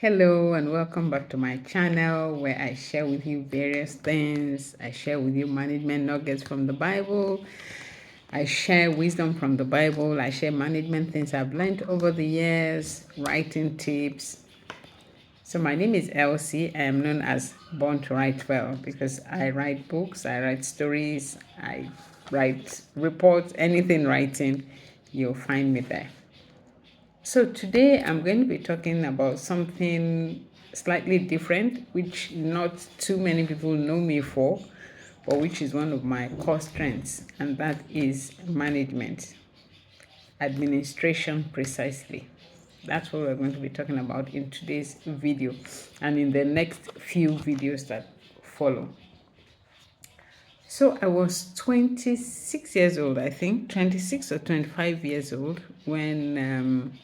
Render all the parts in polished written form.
Hello and welcome back to my channel where I share with you various things. I share with you management nuggets from the Bible. I share wisdom from the Bible. I share management things I've learned over the years, writing tips. So my name is Elsie. I am known as Born to Write Well because I write books, I write stories, I write reports, anything writing, you'll find me there. So today I'm going to be talking about something slightly different, which not too many people know me for, but which is one of my core strengths, and that is management, administration precisely. That's what we're going to be talking about in today's video and in the next few videos that follow. So I was 26 years old, I think, 26 or 25 years old when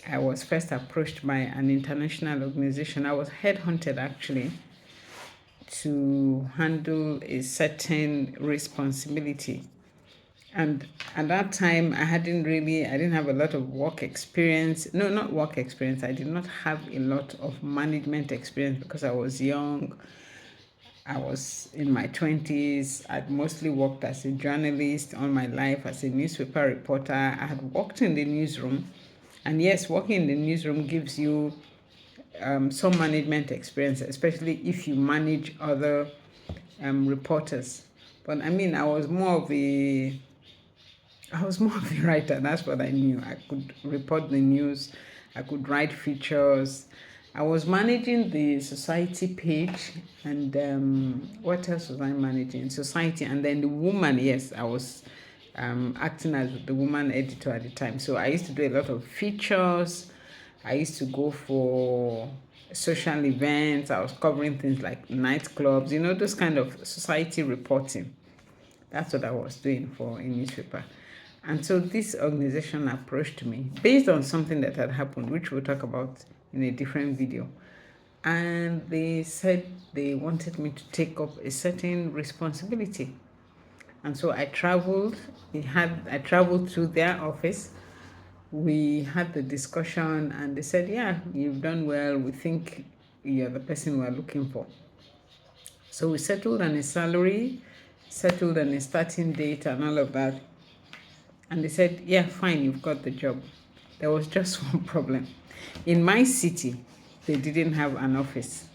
I was first approached by an international organization. I was headhunted actually to handle a certain responsibility. And at that time, I didn't have a lot of work experience. No, not work experience. I did not have a lot of management experience because I was young. I was in my 20s. I'd mostly worked as a journalist all my life, as a newspaper reporter. I had worked in the newsroom. And yes, working in the newsroom gives you some management experience, especially if you manage other reporters. But I mean, I was more of a writer. That's what I knew. I could report the news. I could write features. I was managing the society page, and what else was I managing? Society, and then the woman. Yes, I was acting as the woman editor at the time. So I used to do a lot of features. I used to go for social events. I was covering things like nightclubs, those kind of society reporting. That's what I was doing for a newspaper. And so this organization approached me based on something that had happened, which we'll talk about in a different video. And they said they wanted me to take up a certain responsibility. And so I traveled. I traveled to their office. We had the discussion, and they said, "Yeah, you've done well. We think you're the person we're looking for." So we settled on a salary, settled on a starting date, and all of that. And they said, "Yeah, fine, you've got the job." There was just one problem. In my city, they didn't have an office.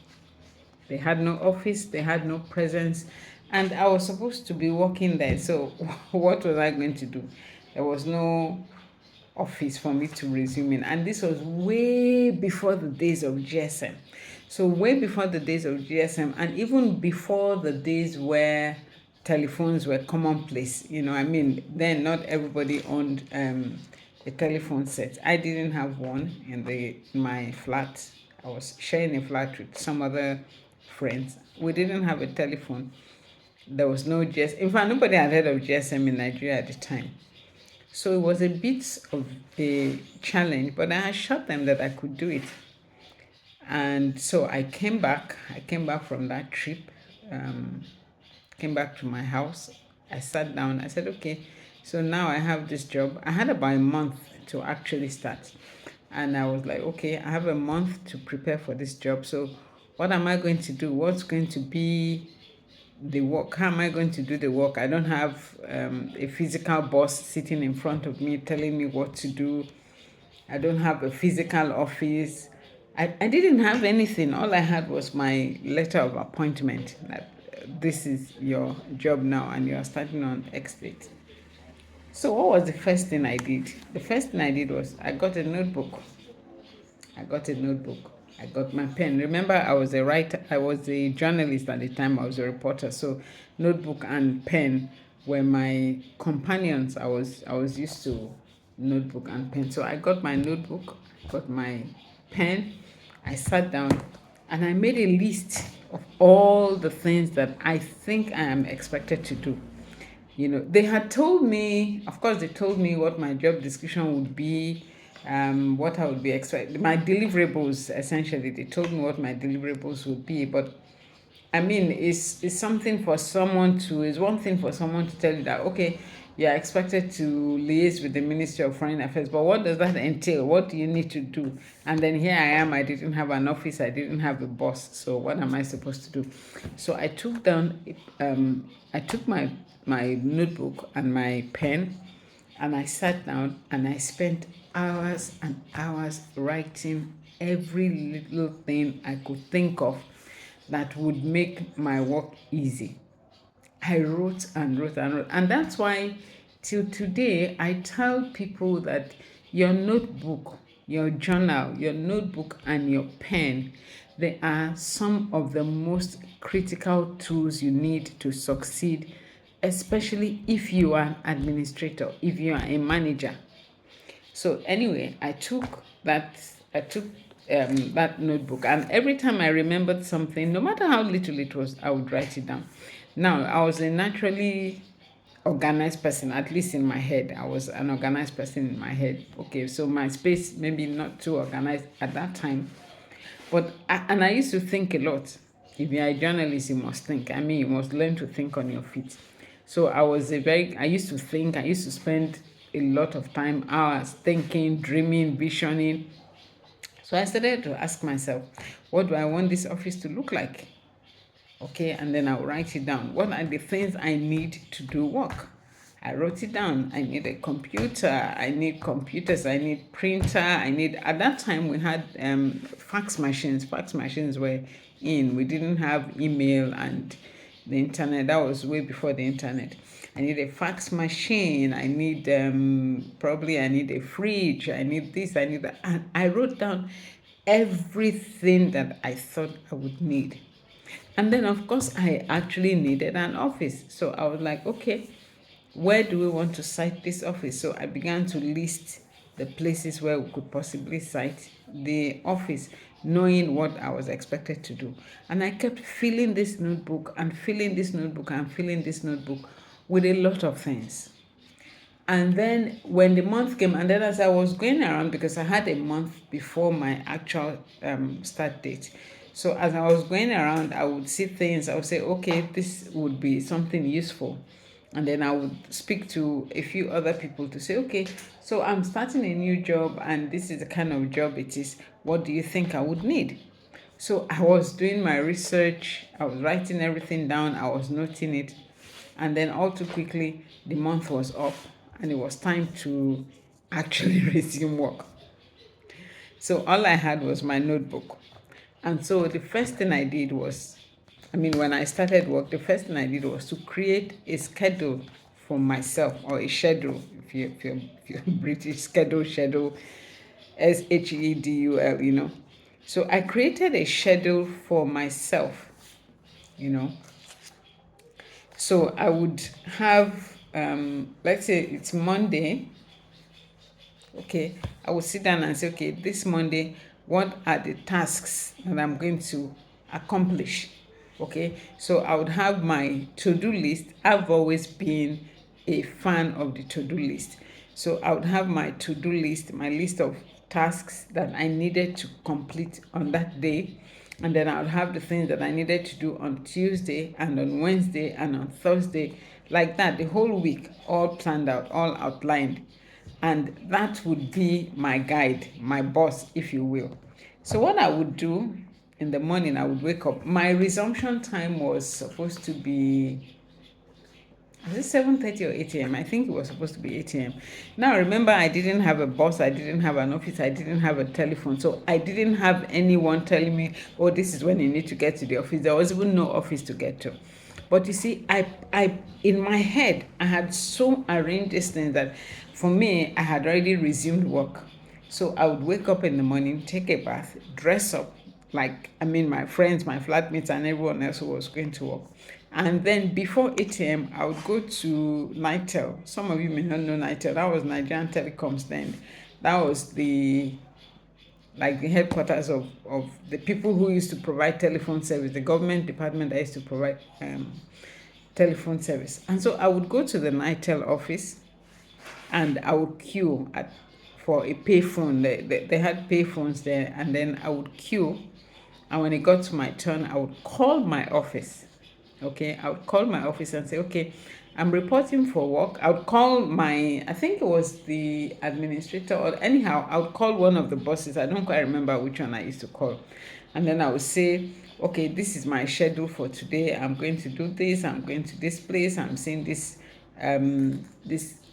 They had no office, they had no presence, and I was supposed to be working there. So, what was I going to do? There was no office for me to resume in. And this was way before the days of GSM. So, way before the days of GSM, and even before the days where telephones were commonplace. I mean, then not everybody owned a telephone set. I didn't have one in my flat. I was sharing a flat with some other friends. We didn't have a telephone. There was no GSM. In fact, nobody had heard of GSM in Nigeria at the time. So it was a bit of a challenge, but I assured them that I could do it. And so I came back. I came back from that trip, came back to my house. I sat down. I said, okay, so now I have this job. I had about a month to actually start. And I was like, okay, I have a month to prepare for this job. So what am I going to do? What's going to be the work? How am I going to do the work? I don't have a physical boss sitting in front of me telling me what to do. I don't have a physical office. I didn't have anything. All I had was my letter of appointment that this is your job now and you are starting on X date. So what was the first thing I did? The first thing I did was I got a notebook. I got my pen. Remember, I was a writer. I was a journalist at the time. I was a reporter. So, notebook and pen were my companions. I was used to notebook and pen. So I got my notebook, got my pen. I sat down, and I made a list of all the things that I think I am expected to do. They had told me, of course, they told me what my job description would be, what I would be expected, my deliverables, essentially. They told me what my deliverables would be, but I mean, it's one thing for someone to tell you that, okay, You are expected to liaise with the Ministry of Foreign Affairs. But what does that entail? What do you need to do? And then here I am, I didn't have an office, I didn't have a boss. So what am I supposed to do? So I took down, I took my notebook and my pen, and I sat down and I spent hours and hours writing every little thing I could think of that would make my work easy. I wrote and wrote and wrote. And that's why till today I tell people that your notebook, your journal, your notebook, and your pen, they are some of the most critical tools you need to succeed, especially if you are an administrator, if you are a manager. So anyway, I took that notebook, and every time I remembered something, no matter how little it was, I would write it down. Now, I was a naturally organized person, at least in my head. I was an organized person in my head. Okay, so my space maybe not too organized at that time, but and I used to think a lot. If you are a journalist, you must think. I mean, you must learn to think on your feet. So I used to think, I used to spend a lot of time, hours thinking, dreaming, visioning. So I started to ask myself, what do I want this office to look like? Okay, and then I'll write it down. What are the things I need to do work? I wrote it down. I need a computer. I need computers. I need printer. At that time we had fax machines. Fax machines were in. We didn't have email and the internet. That was way before the internet. I need a fax machine. I need probably I need a fridge. I need this. I need that. And I wrote down everything that I thought I would need. And then, of course, I actually needed an office. So I was like, okay, where do we want to site this office? So I began to list the places where we could possibly site the office, knowing what I was expected to do. And I kept filling this notebook and filling this notebook and filling this notebook with a lot of things. And then when the month came, and then as I was going around, because I had a month before my actual start date. So as I was going around, I would see things, I would say, okay, this would be something useful. And then I would speak to a few other people to say, okay, so I'm starting a new job and this is the kind of job it is. What do you think I would need? So I was doing my research, I was writing everything down, I was noting it. And then all too quickly, the month was up and it was time to actually resume work. So all I had was my notebook. And so the first thing I did was, when I started work, the first thing I did was to create a schedule for myself, or a schedule, if you're British, schedule, schedule, So I created a schedule for myself, you know. So I would have, let's say it's Monday. Okay, I would sit down and say, okay, this Monday, what are the tasks that I'm going to accomplish? Okay, so I would have my to-do list. I've always been a fan of the to-do list. So I would have my to-do list, my list of tasks that I needed to complete on that day. And then I would have the things that I needed to do on Tuesday and on Wednesday and on Thursday, like that, the whole week, all planned out, all outlined. And that would be my guide, my boss, if you will. So what I would do in the morning, I would wake up. My resumption time was supposed to be, was it 7:30 or 8 a.m.? I think it was supposed to be 8 a.m. Now remember, I didn't have a boss, I didn't have an office, I didn't have a telephone. So I didn't have anyone telling me, oh, this is when you need to get to the office. There was even no office to get to. But you see, I in my head, I had so arranged this thing that for me, I had already resumed work. So I would wake up in the morning, take a bath, dress up, my friends, my flatmates, and everyone else who was going to work. And then before 8 a.m., I would go to Nitel. Some of you may not know Nitel. That was Nigerian Telecoms then. That was the headquarters of the people who used to provide telephone service, the government department that used to provide telephone service. And so I would go to the Nitel office and I would queue for a payphone. They had payphones there, and then I would queue. And when it got to my turn, I would call my office Okay, I would call my office and say, okay, I'm reporting for work. I would call my, I think it was the administrator, or anyhow, I would call one of the bosses. I don't quite remember which one I used to call. And then I would say, okay, this is my schedule for today. I'm going to do this. I'm going to this place. I'm seeing this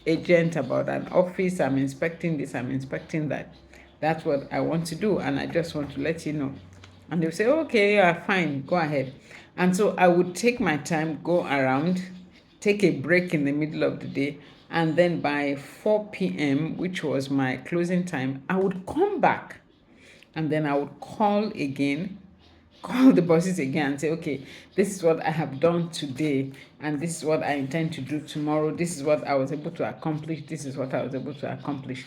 agent about an office. I'm inspecting this. I'm inspecting that. That's what I want to do, and I just want to let you know. And they'll say, okay, yeah, fine, go ahead. And so I would take my time, go around, take a break in the middle of the day, and then by 4 p.m., which was my closing time, I would come back, and then I would call again, call the bosses again and say, okay, this is what I have done today, and this is what I intend to do tomorrow. This is what I was able to accomplish. This is what I was able to accomplish.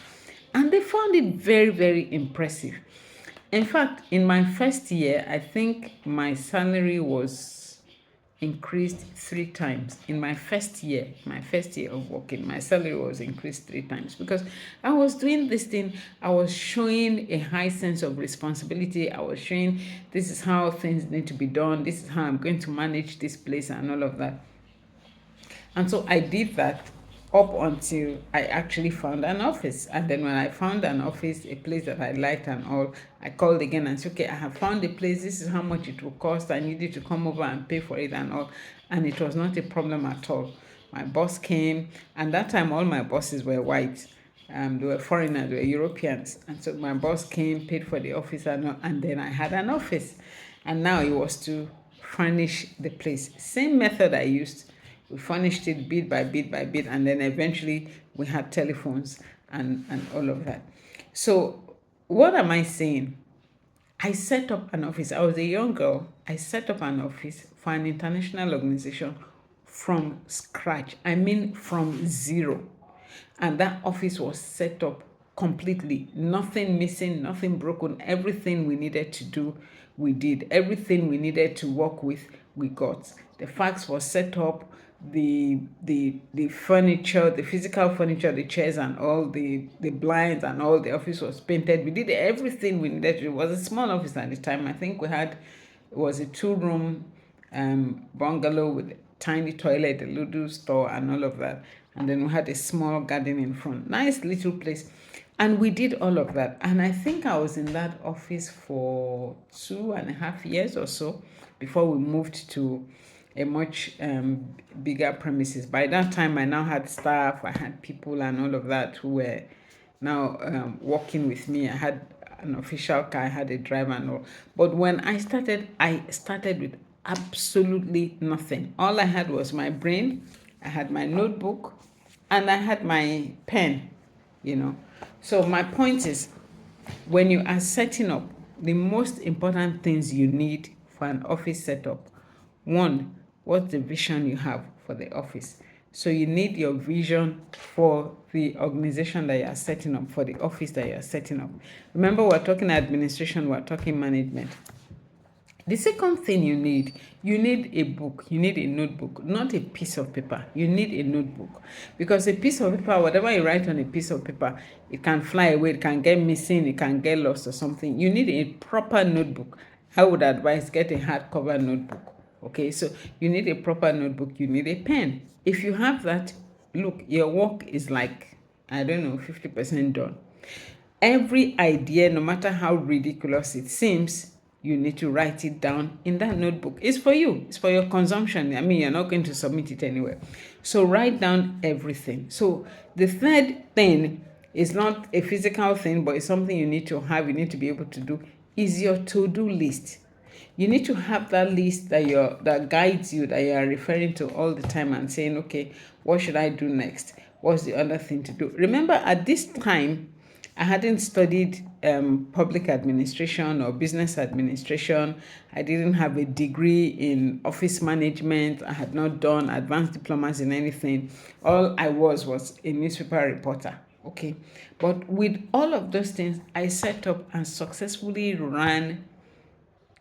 And they found it very, very impressive. In fact, in my first year, I think my salary was increased 3 times. In my first year of working, my salary was increased 3 times because I was doing this thing. I was showing a high sense of responsibility. I was showing this is how things need to be done. This is how I'm going to manage this place and all of that. And so I did that up until I actually found an office. And then when I found an office, a place that I liked and all, I called again and said, okay, I have found a place. This is how much it will cost. I need you to come over and pay for it and all. And it was not a problem at all. My boss came, and that time all my bosses were white. They were foreigners, they were Europeans. And so my boss came, paid for the office, and then I had an office. And now it was to furnish the place. Same method I used. We furnished it bit by bit by bit, and then eventually we had telephones and all of that. So what am I saying? I set up an office. I was a young girl. I set up an office for an international organization from scratch. I mean, from zero. And that office was set up completely. Nothing missing, nothing broken. Everything we needed to do, we did. Everything we needed to work with, we got. The fax was set up. The furniture, the physical furniture, the chairs and all, the blinds and all, the office was painted. We did everything we needed to. It was a small office at the time. I think it was a 2-room bungalow with a tiny toilet, a little store and all of that. And then we had a small garden in front. Nice little place. And we did all of that. And I think I was in that office for 2.5 years or so before we moved to a much bigger premises. By that time, I now had staff, I had people and all of that who were now working with me. I had an official car, I had a driver and all. But when I started with absolutely nothing. All I had was my brain, I had my notebook, and I had my pen, you know. So my point is, when you are setting up, the most important things you need for an office setup, one, what's the vision you have for the office? So you need your vision for the organization that you are setting up, for the office that you are setting up. Remember, we're talking administration, we're talking management. The second thing you need a book, you need a notebook, not a piece of paper. You need a notebook, because a piece of paper, whatever you write on a piece of paper, it can fly away, it can get missing, it can get lost or something. You need a proper notebook. I would advise get a hardcover notebook. Okay, so you need a proper notebook, you need a pen. If you have that, look, your work is like, I don't know, 50% done. Every idea, no matter how ridiculous it seems, you need to write it down in that notebook. It's for you. It's for your consumption. I mean, you're not going to submit it anywhere. So write down everything. So the third thing is not a physical thing, but it's something you need to have, you need to be able to do, is your to-do list. You need to have that list that guides you, that you are referring to all the time and saying, okay, what should I do next? What's the other thing to do? Remember, at this time, I hadn't studied public administration or business administration. I didn't have a degree in office management. I had not done advanced diplomas in anything. All I was a newspaper reporter. Okay. But with all of those things, I set up and successfully ran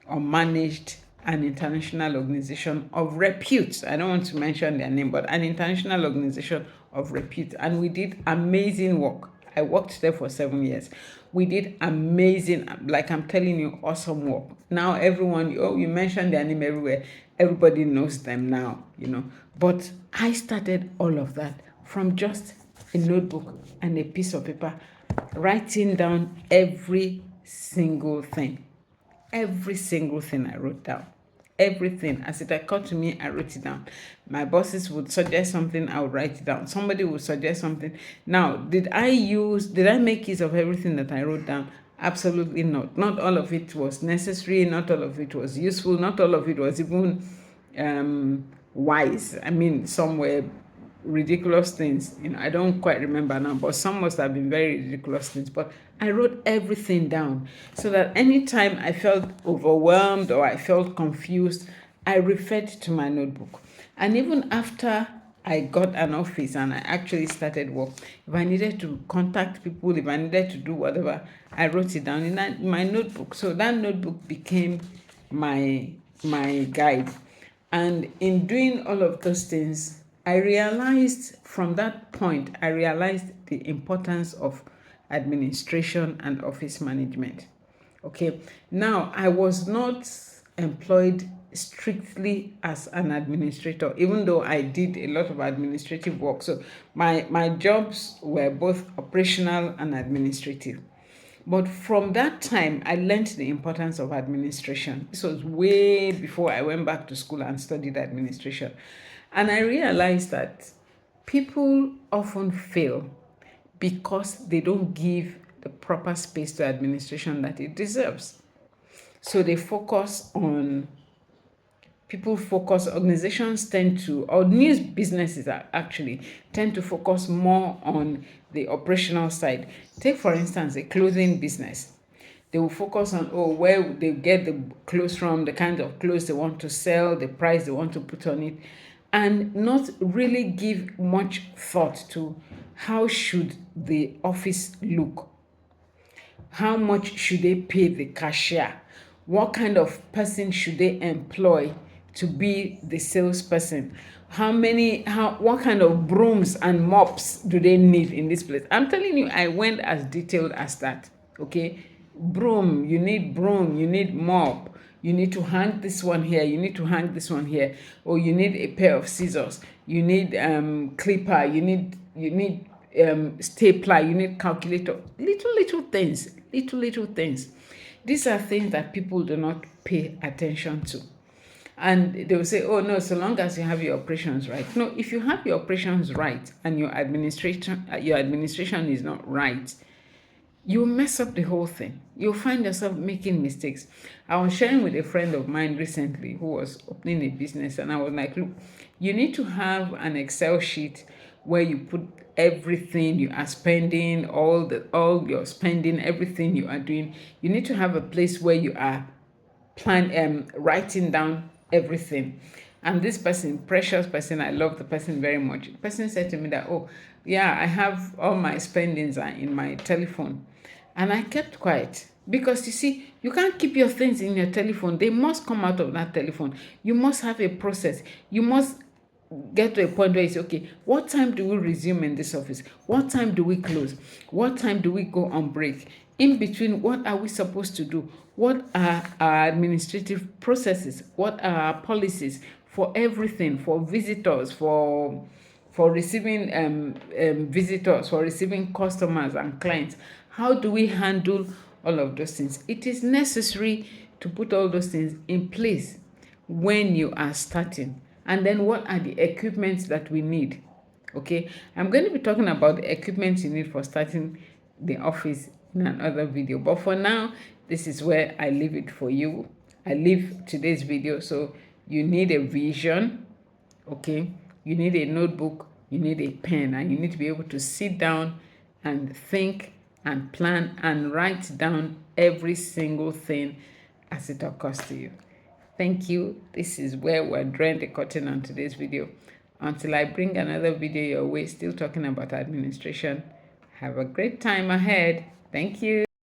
or managed an international organization of repute. I don't want to mention their name, but an international organization of repute. And we did amazing work. I worked there for 7 years. We did amazing, like I'm telling you, awesome work. Now everyone, oh, you mentioned their name everywhere. Everybody knows them now, But I started all of that from just a notebook and a piece of paper, writing down every single thing. Every single thing I wrote down. Everything. As it occurred to me, I wrote it down. My bosses would suggest something, I would write it down. Somebody would suggest something. Now, did I make use of everything that I wrote down? Absolutely not. Not all of it was necessary. Not all of it was useful. Not all of it was even wise. I mean, some were ridiculous things. I don't quite remember now, but some must have been very ridiculous things. But I wrote everything down so that anytime I felt overwhelmed or I felt confused, I referred to my notebook. And even after I got an office and I actually started work, if I needed to contact people, if I needed to do whatever, I wrote it down in my notebook. So that notebook became my guide. And in doing all of those things, from that point, I realized the importance of administration and office management. Okay, now I was not employed strictly as an administrator, even though I did a lot of administrative work. So my jobs were both operational and administrative. But from that time, I learned the importance of administration. This was way before I went back to school and studied administration. And I realized that people often fail because they don't give the proper space to administration that it deserves. So organizations tend to, or news businesses actually tend to focus more on the operational side. Take, for instance, a clothing business. They will focus on where they get the clothes from, the kind of clothes they want to sell, the price they want to put on it, and not really give much thought to how should the office look. How much should they pay the cashier? What kind of person should they employ to be the salesperson? What kind of brooms and mops do they need in this place? I'm telling you, I went as detailed as that. Okay, broom, you need mop, you need to hang this one here, you need to hang this one here, or you need a pair of scissors, you need clipper, you need stapler, you need calculator. Little things. These are things that people do not pay attention to. And they will say, oh no, so long as you have your operations right. No, if you have your operations right and your administration is not right, you mess up the whole thing. You'll find yourself making mistakes. I was sharing with a friend of mine recently who was opening a business, and I was like, look, you need to have an Excel sheet where you put everything you are spending, all your spending, everything you are doing. You need to have a place where you are writing down everything. And this person, precious person, I love the person very much. The person said to me that, oh yeah, I have all my spendings are in my telephone. And I kept quiet because you see, you can't keep your things in your telephone. They must come out of that telephone. You must have a process. You must get to a point where you say, okay, what time do we resume in this office? What time do we close? What time do we go on break? In between, what are we supposed to do? What are our administrative processes? What are our policies for everything, for visitors, for receiving visitors, for receiving customers and clients? How do we handle all of those things? It is necessary to put all those things in place when you are starting. And then what are the equipment that we need? Okay, I'm going to be talking about the equipment you need for starting the office in another video. But for now, this is where I leave it for you. I leave today's video. So you need a vision, okay? You need a notebook, you need a pen, and you need to be able to sit down and think and plan and write down every single thing as it occurs to you. Thank you. This is where we're drawing the curtain on today's video. Until I bring another video your way, still talking about administration. Have a great time ahead. Thank you.